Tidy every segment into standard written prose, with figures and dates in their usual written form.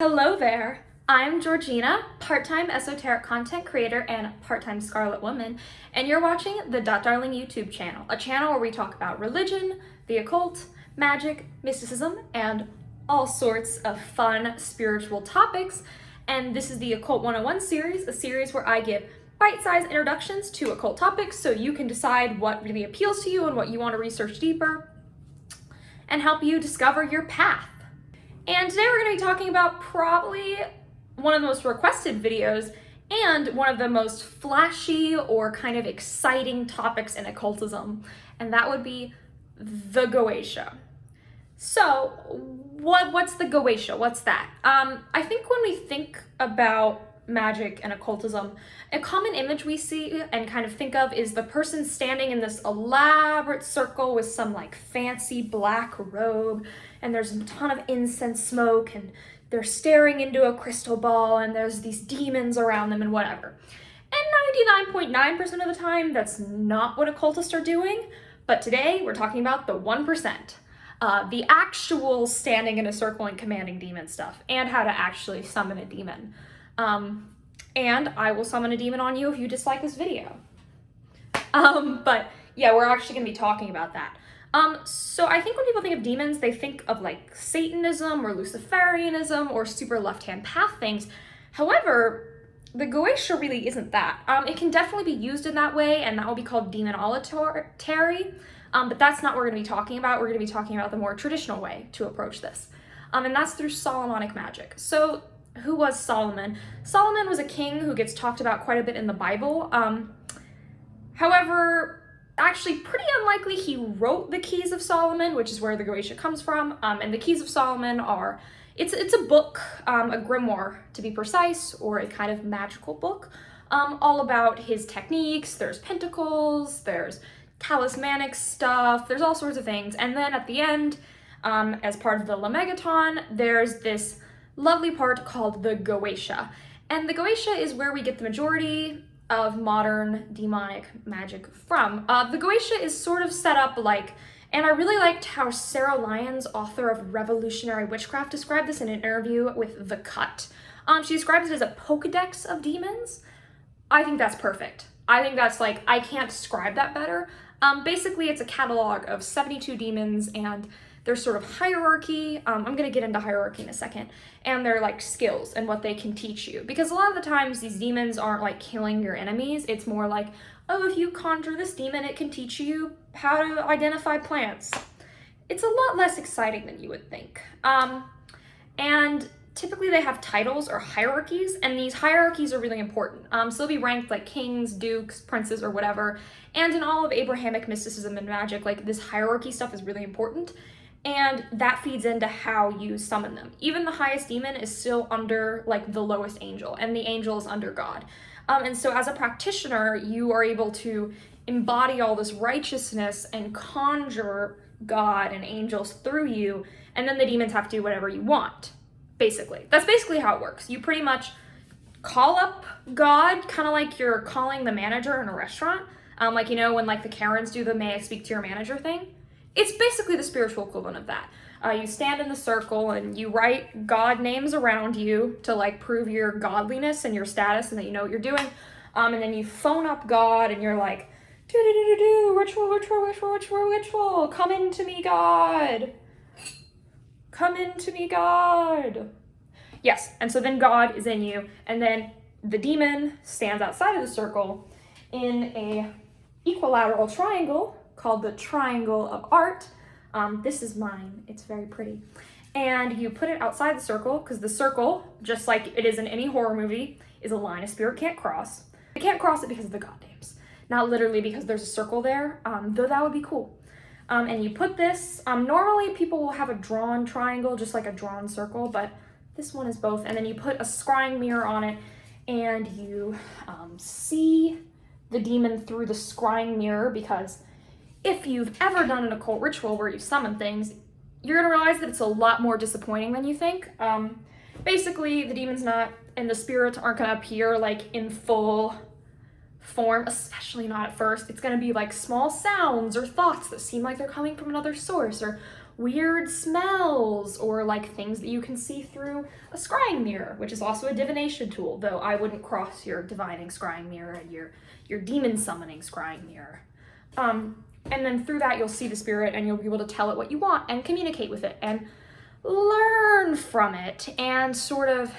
Hello there, I'm Georgina, part-time esoteric content creator and part-time Scarlet Woman, and you're watching the Darling YouTube channel, a channel where we talk about religion, the occult, magic, mysticism, and all sorts of fun spiritual topics. And this is the Occult 101 series, a series where I give bite-sized introductions to occult topics so you can decide what really appeals to you and what you want to research deeper and help you discover your path. And today we're going to be talking about probably one of the most requested videos and one of the most flashy or kind of exciting topics in occultism, and that would be the Goetia. So what's the Goetia? What's that? I think when we think about magic and occultism, a common image we see and kind of think of is the person standing in this elaborate circle with some like fancy black robe, and there's a ton of incense smoke, and they're staring into a crystal ball, and there's these demons around them and whatever. And 99.9% of the time, that's not what occultists are doing. But today, we're talking about the 1%. The actual standing in a circle and commanding demon stuff, and how to actually summon a demon. And I will summon a demon on you if you dislike this video. But yeah, we're actually going to be talking about that. So I think when people think of demons, they think of like Satanism or Luciferianism or super left-hand path things. However, the Goetia really isn't that. It can definitely be used in that way, and that will be called demonology. But that's not what we're going to be talking about. We're going to be talking about the more traditional way to approach this. And that's through Solomonic magic. So who was Solomon? Solomon was a king who gets talked about quite a bit in the Bible. However, actually pretty unlikely he wrote the Keys of Solomon, which is where the Goetia comes from. And the Keys of Solomon are, it's a book, a grimoire to be precise, or a kind of magical book, all about his techniques. There's pentacles, there's talismanic stuff, there's all sorts of things. And then at the end, as part of the Lemegeton, there's this lovely part called the Goetia. And the Goetia is where we get the majority of modern demonic magic from. The Goetia is sort of set up like, and I really liked how Sarah Lyons, author of Revolutionary Witchcraft, described this in an interview with The Cut. She describes it as a Pokedex of demons. I think that's perfect. I think that's like, I can't describe that better. Basically, it's a catalog of 72 demons, and there's sort of hierarchy. I'm going to get into hierarchy in a second. And they're like skills and what they can teach you. Because a lot of the times these demons aren't like killing your enemies. It's more like, oh, if you conjure this demon, it can teach you how to identify plants. It's a lot less exciting than you would think. And typically they have titles or hierarchies, and these hierarchies are really important. So they'll be ranked like kings, dukes, princes, or whatever. And in all of Abrahamic mysticism and magic, like this hierarchy stuff is really important. And that feeds into how you summon them. Even the highest demon is still under like the lowest angel, and the angel is under God. And so as a practitioner, you are able to embody all this righteousness and conjure God and angels through you, and then the demons have to do whatever you want, basically. That's basically how it works. You pretty much call up God, kind of like you're calling the manager in a restaurant. Like, you know, when like the Karens do the "may I speak to your manager" thing? It's basically the spiritual equivalent of that. You stand in the circle and you write God names around you to like prove your godliness and your status and that you know what you're doing. And then you phone up God and you're like, ritual, ritual, ritual, ritual, ritual. Come into me, God. Come into me, God. Yes, and so then God is in you, and then the demon stands outside of the circle in a equilateral triangle called the Triangle of Art. This is mine. It's very pretty. And you put it outside the circle, because the circle, just like it is in any horror movie, is a line a spirit can't cross. They can't cross it because of the god names. Not literally because there's a circle there, though that would be cool. And you put this, normally people will have a drawn triangle, just like a drawn circle, but this one is both. And then you put a scrying mirror on it, and you see the demon through the scrying mirror, because if you've ever done an occult ritual where you summon things, you're gonna realize that it's a lot more disappointing than you think. Basically, the demon's not, and the spirits aren't gonna appear like in full form, especially not at first. It's gonna be like small sounds or thoughts that seem like they're coming from another source, or weird smells, or like things that you can see through a scrying mirror, which is also a divination tool, though I wouldn't cross your divining scrying mirror and your demon summoning scrying mirror. And then through that you'll see the spirit and you'll be able to tell it what you want and communicate with it and learn from it and sort of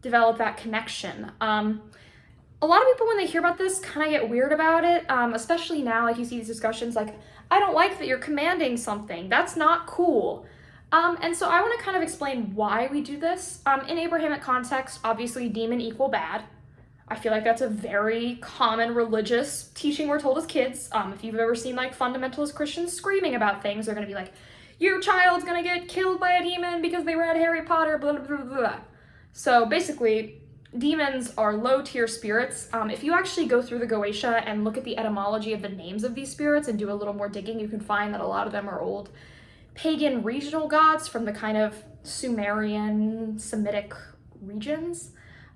develop that connection. A lot of people, when they hear about this, kind of get weird about it, especially now, like you see these discussions like, I don't like that you're commanding something. That's not cool. And so I want to kind of explain why we do this. In Abrahamic context, obviously demon equal bad. I feel like that's a very common religious teaching we're told as kids. If you've ever seen like fundamentalist Christians screaming about things, they're going to be like, your child's going to get killed by a demon because they read Harry Potter, blah, blah, blah, blah. So basically, demons are low-tier spirits. If you actually go through the Goetia and look at the etymology of the names of these spirits and do a little more digging, you can find that a lot of them are old pagan regional gods from the kind of Sumerian, Semitic regions.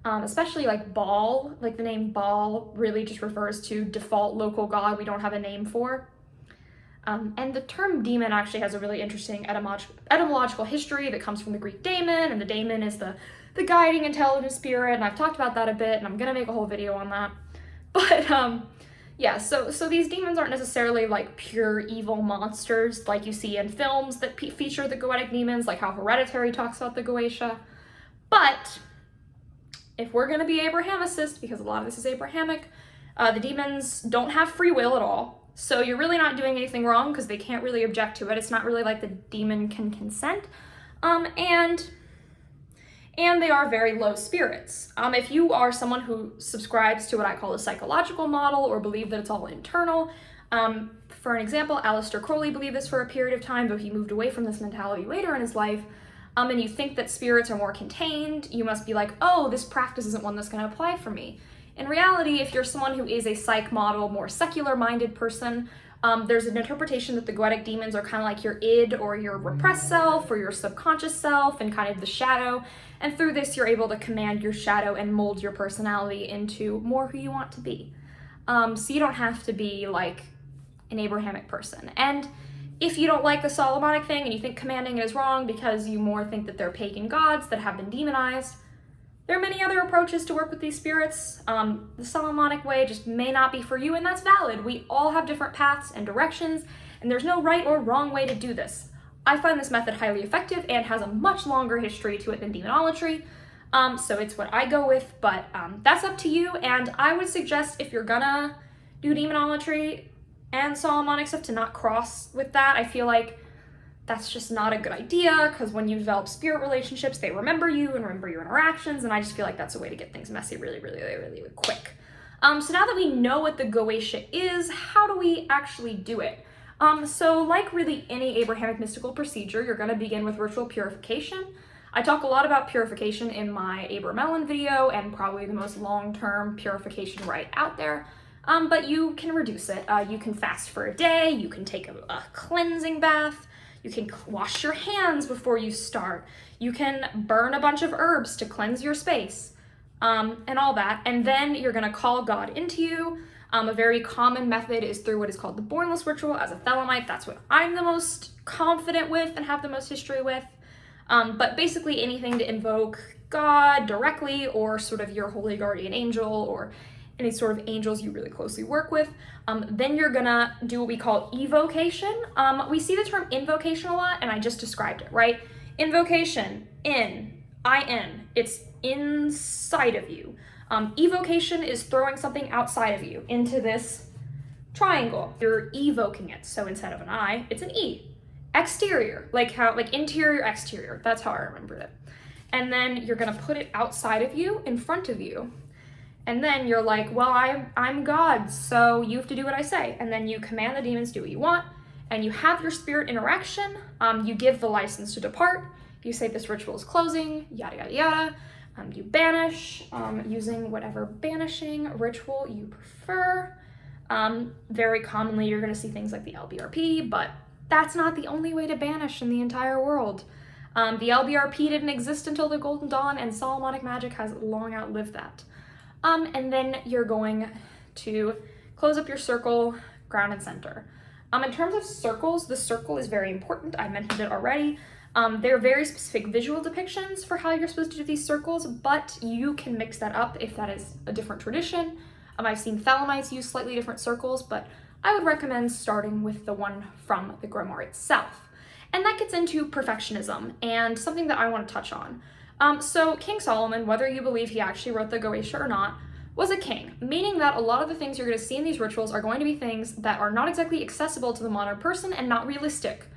Especially like Baal, like the name Baal really just refers to default local god we don't have a name for. And the term demon actually has a really interesting etymological history that comes from the Greek daemon, and the daemon is the guiding intelligent spirit, and I've talked about that a bit, and I'm gonna make a whole video on that. But yeah, so these demons aren't necessarily like pure evil monsters like you see in films that feature the Goetic demons, like how Hereditary talks about the Goetia. But if we're gonna be Abrahamicist, because a lot of this is Abrahamic, the demons don't have free will at all. So you're really not doing anything wrong because they can't really object to it. It's not really like the demon can consent. And they are very low spirits. If you are someone who subscribes to what I call the psychological model or believe that it's all internal, for an example, Aleister Crowley believed this for a period of time, though he moved away from this mentality later in his life, and you think that spirits are more contained, you must be like, oh, this practice isn't one that's going to apply for me. In reality, if you're someone who is a psych model, more secular-minded person, there's an interpretation that the Goetic demons are kind of like your id or your repressed self or your subconscious self and kind of the shadow. And through this, you're able to command your shadow and mold your personality into more who you want to be. So you don't have to be like an Abrahamic person. And if you don't like the Solomonic thing and you think commanding is wrong because you more think that they're pagan gods that have been demonized, there are many other approaches to work with these spirits. The Solomonic way just may not be for you, and that's valid. We all have different paths and directions, and there's no right or wrong way to do this. I find this method highly effective and has a much longer history to it than demonolatry, so it's what I go with, but that's up to you, and I would suggest if you're gonna do demonolatry and Solomonic stuff to not cross with that. I feel like that's just not a good idea, because when you develop spirit relationships, they remember you and remember your interactions, and I just feel like that's a way to get things messy really, really, really, really quick. So now that we know what the Goetia is, how do we actually do it? So like really any Abrahamic mystical procedure, you're going to begin with ritual purification. I talk a lot about purification in my Abramelin video, and probably the most long-term purification rite out there. But you can reduce it. You can fast for a day, you can take a cleansing bath, you can wash your hands before you start, you can burn a bunch of herbs to cleanse your space, and all that. And then you're gonna call God into you. A very common method is through what is called the Bornless ritual as a thelemite. That's what I'm the most confident with and have the most history with. But basically anything to invoke God directly, or sort of your holy guardian angel, or any sort of angels you really closely work with. Then you're gonna do what we call evocation. We see the term invocation a lot, and I just described it, right? Invocation, I-N, it's inside of you. Evocation is throwing something outside of you into this triangle. You're evoking it, so instead of an I, it's an E. Exterior, like interior, exterior, that's how I remembered it. And then you're gonna put it outside of you, in front of you. And then you're like, well, I'm God, so you have to do what I say. And then you command the demons to do what you want, and you have your spirit interaction. You give the license to depart. You say this ritual is closing, yada, yada, yada. You banish using whatever banishing ritual you prefer. Very commonly, you're gonna see things like the LBRP, but that's not the only way to banish in the entire world. The LBRP didn't exist until the Golden Dawn, and Solomonic magic has long outlived that. And then you're going to close up your circle, ground and center. In terms of circles, the circle is very important. I mentioned it already. There are very specific visual depictions for how you're supposed to do these circles, but you can mix that up if that is a different tradition. I've seen thelemites use slightly different circles, but I would recommend starting with the one from the grimoire itself. And that gets into perfectionism and something that I want to touch on. So King Solomon, whether you believe he actually wrote the Goetia or not, was a king, meaning that a lot of the things you're going to see in these rituals are going to be things that are not exactly accessible to the modern person and not realistic.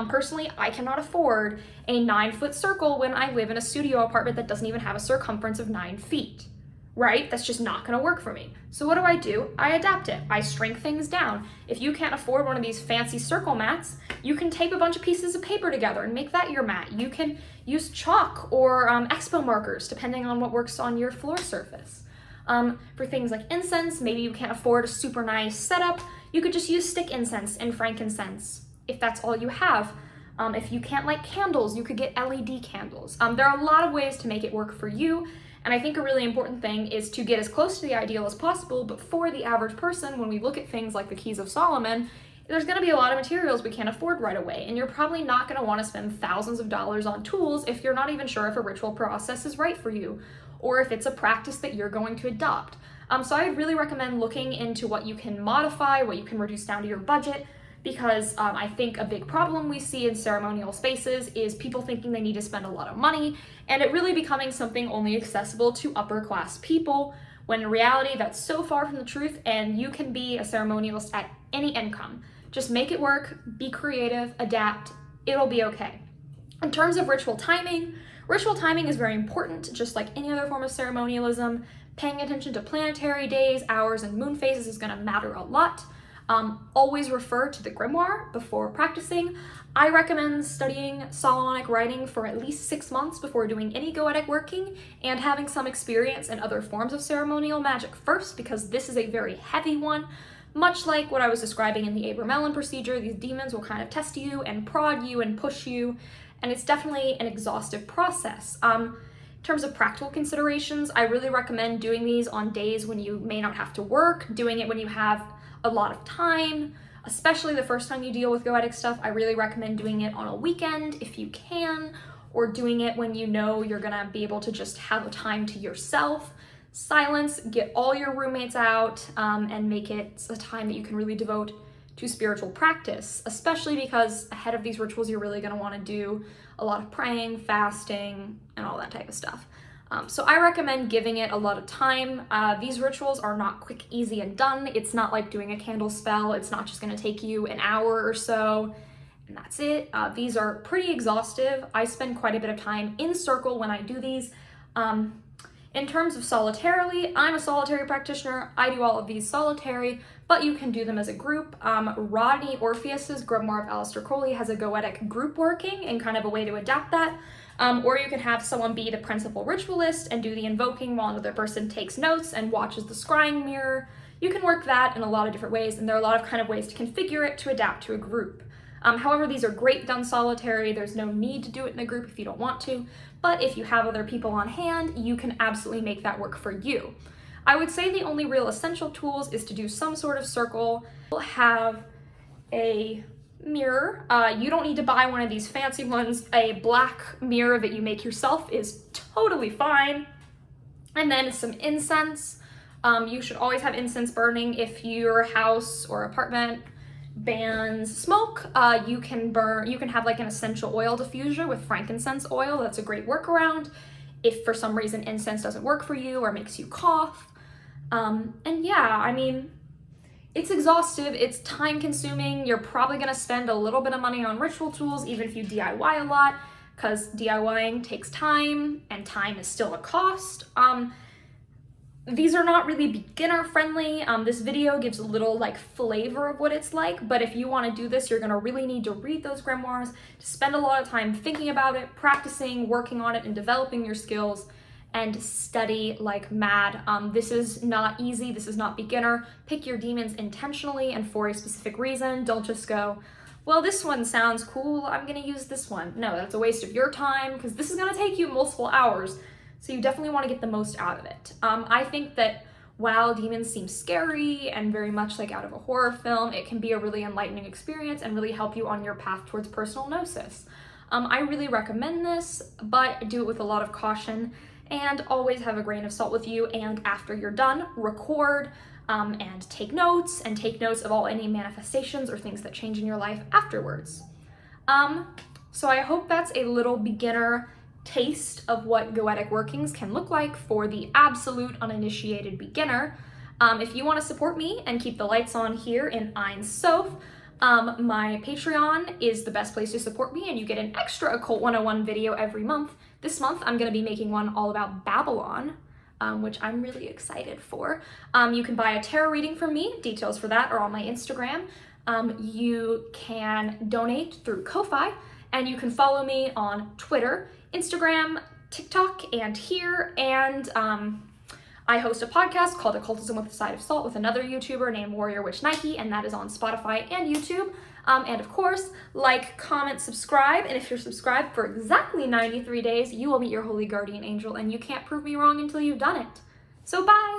Personally, I cannot afford a 9-foot circle when I live in a studio apartment that doesn't even have a circumference of 9 feet, right? That's just not gonna work for me. So what do? I adapt it. I shrink things down. If you can't afford one of these fancy circle mats, you can tape a bunch of pieces of paper together and make that your mat. You can use chalk or expo markers, depending on what works on your floor surface. For things like incense, maybe you can't afford a super nice setup, you could just use stick incense and frankincense, if that's all you have. If you can't light candles, you could get LED candles. There are a lot of ways to make it work for you, and I think a really important thing is to get as close to the ideal as possible, but for the average person, when we look at things like the Keys of Solomon, there's gonna be a lot of materials we can't afford right away, and you're probably not gonna wanna spend thousands of dollars on tools if you're not even sure if a ritual process is right for you, or if it's a practice that you're going to adopt. So I would really recommend looking into what you can modify, what you can reduce down to your budget, because I think a big problem we see in ceremonial spaces is people thinking they need to spend a lot of money and it really becoming something only accessible to upper class people, when in reality that's so far from the truth, and you can be a ceremonialist at any income. Just make it work, be creative, adapt, it'll be okay. In terms of ritual timing is very important, just like any other form of ceremonialism. Paying attention to planetary days, hours, and moon phases is going to matter a lot. Always refer to the grimoire before practicing. I recommend studying Solomonic writing for at least 6 months before doing any goetic working, and having some experience in other forms of ceremonial magic first, because this is a very heavy one. Much like what I was describing in the Abramelin procedure, these demons will kind of test you and prod you and push you, and it's definitely an exhaustive process. In terms of practical considerations, I really recommend doing these on days when you may not have to work, doing it when you have a lot of time, especially the first time you deal with goetic stuff. I really recommend doing it on a weekend if you can, or doing it when you know you're gonna be able to just have a time to yourself. Silence, get all your roommates out, and make it a time that you can really devote to spiritual practice, especially because ahead of these rituals you're really gonna wanna do a lot of praying, fasting, and all that type of stuff. So I recommend giving it a lot of time. These rituals are not quick, easy, and done. It's not like doing a candle spell. It's not just gonna take you an hour or so, and that's it. These are pretty exhaustive. I spend quite a bit of time in circle when I do these. In terms of solitarily, I'm a solitary practitioner. I do all of these solitary, but you can do them as a group. Rodney Orpheus's Grimoire of Aleister Crowley has a goetic group working and kind of a way to adapt that. Or you can have someone be the principal ritualist and do the invoking while another person takes notes and watches the scrying mirror. You can work that in a lot of different ways, and there are a lot of kind of ways to configure it to adapt to a group. However, these are great done solitary. There's no need to do it in a group if you don't want to, but if you have other people on hand, you can absolutely make that work for you. I would say the only real essential tools is to do some sort of circle. You'll have a mirror. You don't need to buy one of these fancy ones. A black mirror that you make yourself is totally fine. And then some incense. You should always have incense burning. If your house or apartment bans smoke, you can have like an essential oil diffuser with frankincense oil. That's a great workaround if for some reason incense doesn't work for you or makes you cough. And yeah, I mean, it's exhaustive, it's time consuming. You're probably gonna spend a little bit of money on ritual tools, even if you DIY a lot, because DIYing takes time, and time is still a cost. These are not really beginner friendly. This video gives a little like flavor of what it's like, but if you want to do this, you're gonna really need to read those grimoires, to spend a lot of time thinking about it, practicing, working on it, and developing your skills, and study like mad. This is not easy, this is not beginner. Pick your demons intentionally and for a specific reason. Don't just go, well, this one sounds cool, I'm gonna use this one. No, that's a waste of your time, because this is gonna take you multiple hours. So you definitely want to get the most out of it. I think that while demons seem scary and very much like out of a horror film, it can be a really enlightening experience and really help you on your path towards personal gnosis. I really recommend this, but do it with a lot of caution and always have a grain of salt with you. And after you're done, record and take notes of all any manifestations or things that change in your life afterwards. So I hope that's a little beginner taste of what Goetic workings can look like for the absolute uninitiated beginner. If you want to support me and keep the lights on here in Ein Sof, my Patreon is the best place to support me, and you get an extra Occult 101 video every month. This month I'm going to be making one all about Babylon, which I'm really excited for. You can buy a tarot reading from me. Details for that are on my Instagram. You can donate through Ko-Fi, and you can follow me on Twitter, Instagram, TikTok, and here. And I host a podcast called Occultism with a Side of Salt with another YouTuber named Warrior Witch Nike, and that is on Spotify and YouTube. And of course, like, comment, subscribe, and if you're subscribed for exactly 93 days, you will meet your holy guardian angel, and you can't prove me wrong until you've done it. So bye!